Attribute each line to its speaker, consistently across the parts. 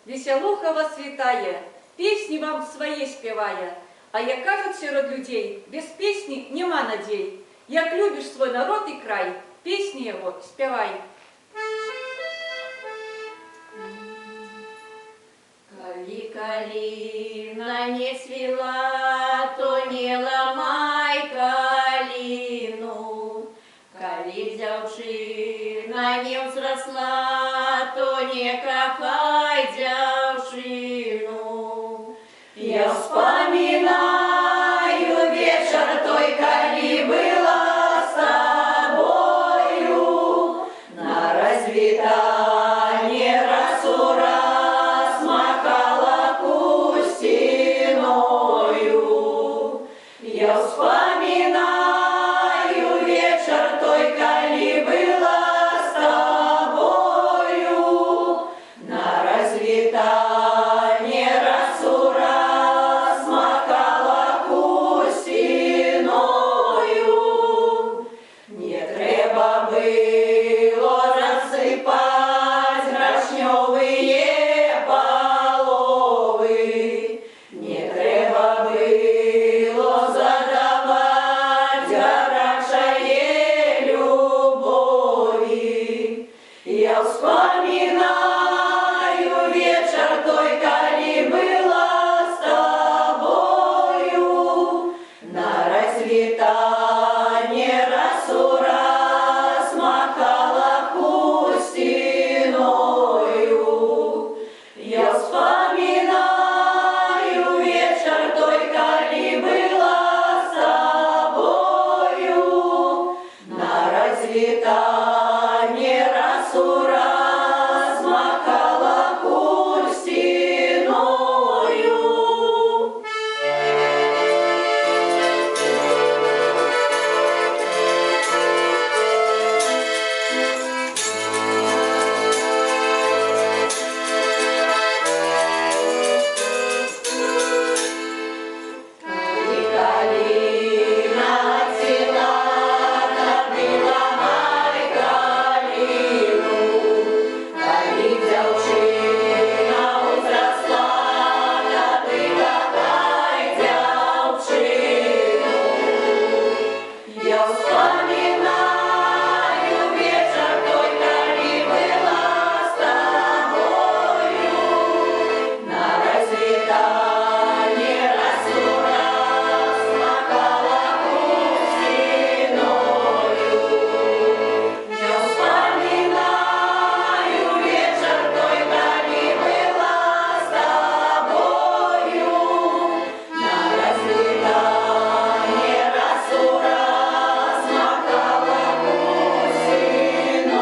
Speaker 1: Веселуха вас вітає, пісні вам свої співає. А як кажуть серед людей, без пісні нема надій. Як любиш свій народ і край, пісні його співай.
Speaker 2: Коли калина не свела, то не ламай калину. Коли дзяўчына не взросла, то не кахай дзяўчыну. Я вспоминаю вечер той, коли была с тобою на развитание раз-у-раз махала кустиною. Я вспоминаю вечер той, коли была с тобою на развитание раз-у-раз махала кустиною. Не треба было рассыпать грошневые половы, не треба было задавать горячей любови. Я вспоминаю вечер той, коли была с тобою на развитание раз-у-раз махала кустиною. Я вспоминаю вечер той, коли была с тобою на развитание раз-у-раз махала кустиною. И калина цвела, ты ламай калину. Коли дзяўчына ўзрасла, ты кахай дзяўчыну. Я вспоминаю вечер той, коли была с тобою на развитание раз-у-раз махала кустиною. Я вспоминаю вечер той, коли была с тобою на развитание раз-у-раз махала кустиною.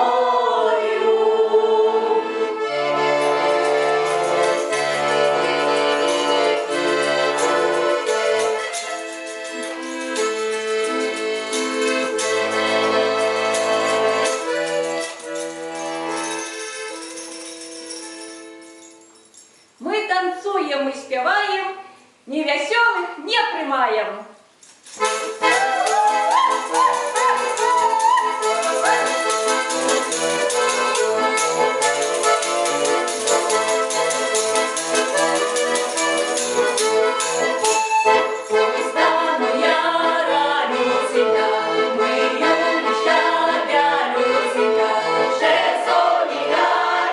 Speaker 1: Ми танцюємо і співаємо, невеселих не приймаємо.
Speaker 2: Стану я ранюсенька, мию лища вялюсенька, ще соніка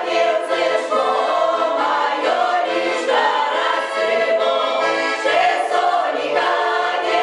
Speaker 2: не взійшло, моє ліжко розцвіло, ще соніка не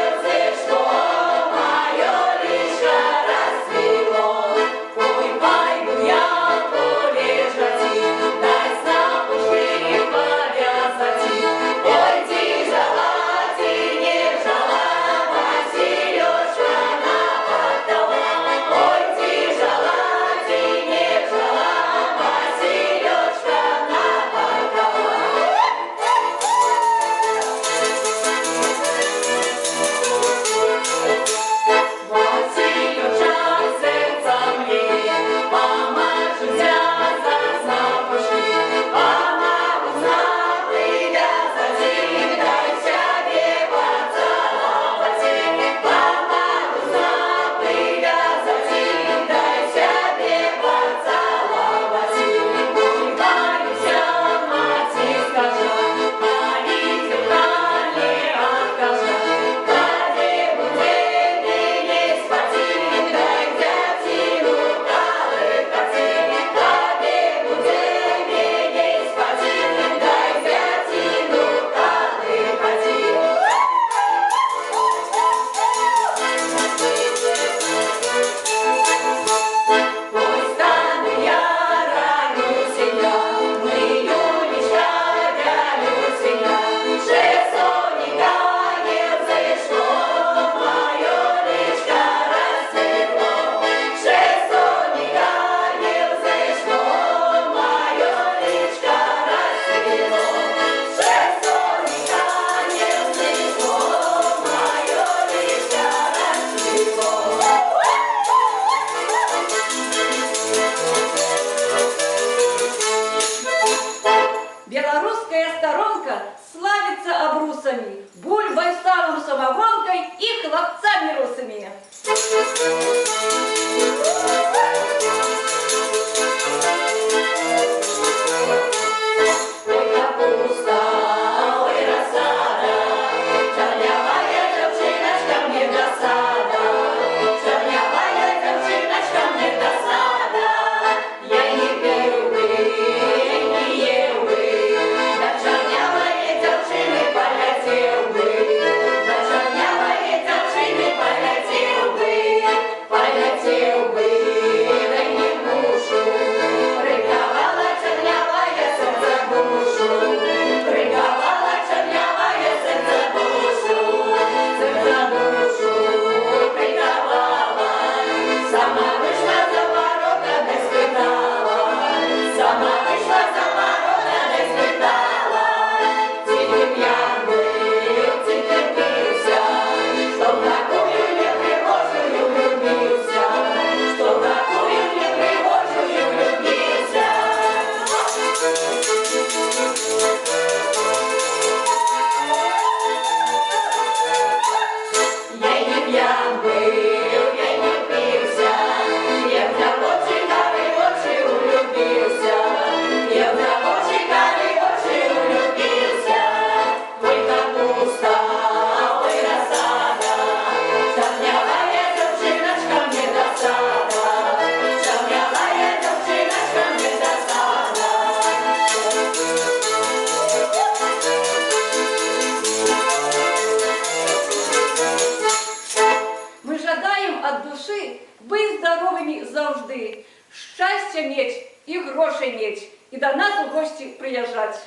Speaker 1: сторонка славится обрусами, бульбой, салом, самогонкой и хлопцами русыми.
Speaker 2: Ой, капуста, ой, рассада, чернявая девчиночка мне досада, чернявая девчиночка мне досада. Я не пил бы, не ел бы, да чернявые девчины полетел бы, да чернявые девчины полетел бы, да не в душу, приковала чернявая сердце душу, приковала чернявая сердце душу, приковала, сама вышла за ворота, не спитала, сама вышла за ворота, не спитала, тільки п'ян был, тільки пився, что в такую непригожую влюбился, что в такую непригожую влюбился. Я й не п'ян был, я й не пився, я в рабочі карі очі влюбився, я в рабочі карі очі влюбився. Ой, капуста, ой, рассада, чернявая девчиночка мне досада, чернявая девчиночка мне досада.
Speaker 1: Мы жадаем от души быть здоровыми завжди, щастя меч і грошей меч, і до нас у гості приїжджать.